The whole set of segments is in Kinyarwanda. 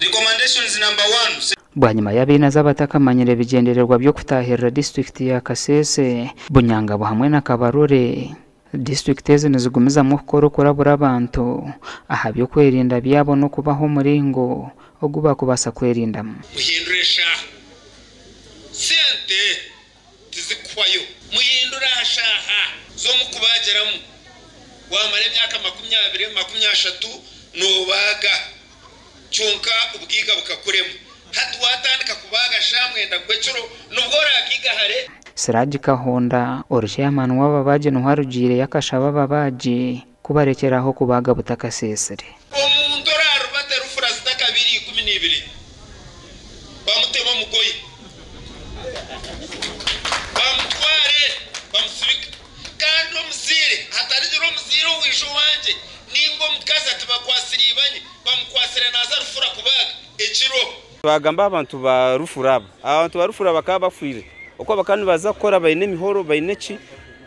Recommendations number 1. Bwanyuma y'abina z'abatakamanyire bigendererwa byo kutahirira district ya Kasese, Bunyangabo hamwe na Kabarore. District ezene zigumiza mu kurabura abantu aha byo kwerinda byabo no kubaho muringo oguba kubasa kwerinda muhinduresha sente tizikwayo muhindura hashaha zo mukubageramu wamare myaka 20 23 nobaga cyonka ubwiga bukakuremo hatwatandika kubaga shamwenda gwecuro nubwo rakigahare Siraji Kahonda Chairman w'ababaji ntwarugire yakashaba ababaji kubarekeraho kubaga butaka sesere omuntu raro baterufura zitaka 212 bamutema mugoyi bamutware bamusubika kandi omusire hatarijiro muziro wisho wanje ningo mukaza tibakwasiribanye bamukwasira naza rufura kubaga ekiro bagamba abantu barufura bakaba bafwire uko bakandi baza gukora bayine mihoro bayineci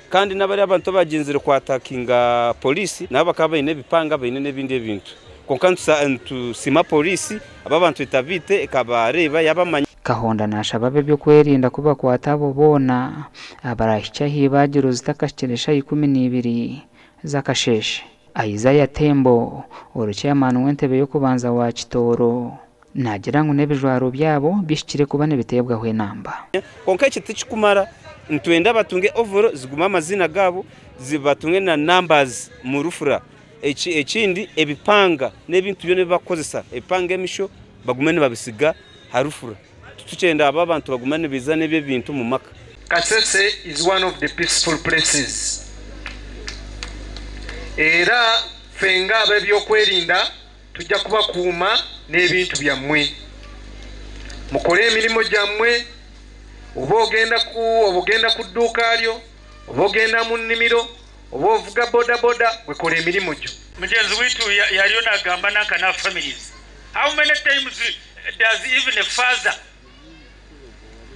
kandi nabari abantu bagenzere kwatakinga polisi nabo bakaba bayine bipanga bayine nebindi bintu konkantu tusima polisi ababantu itabite ikabareba yabamanya Kahonda nashababe byo kwerinda kuba kwatabo bona abarahicha hibagiro zitakashiresha 12 zakasheshe Aizaya Tembo Chairman w'entebe yo kubanza wa Kitoro nagira ngo nebijwaro byabo bishikire kubane bitebwa hwe namba konka kitichikumara ntwenda batunge overo ziguma amazina gabo zibatunge na numbers mu rufura ekindi ebipanga nebintu byo nebakozesa epanga emisho bagumene babisiga harufura tucenda abantu bagumane bizane bye bintu mu maka. Kasese is one of the peaceful places. Era fenga abebyo kwerinda tujja kuba kuuma n'ebintu byammwe mukole emirimu gyammwe obogenda ku dduuka lyo obogenda mu nnimiro obovuga boda wekola emirimu gyo mugenzi witu yaliyo nagamba nankana families how many times does even a father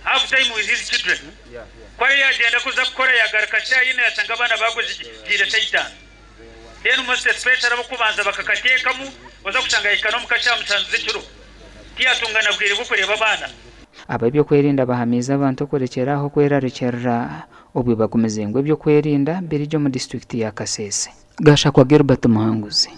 have time with his children kwa hiyo agenda kuza kukora yagarukasha yine yasanga abana bakoze gira shaitan then most especially abakubanza bakakatekamu oza kuchangayika no mukasha mutanze kiro tiyatungana bwire gukoreba abana ababyo kwerinda bahamiza abantu kurekeraho kwerarekerera obwe bakomezengwe byo kwerinda biri byo mu district ya Kasese gasha kwa Gilbert Muhanguzi.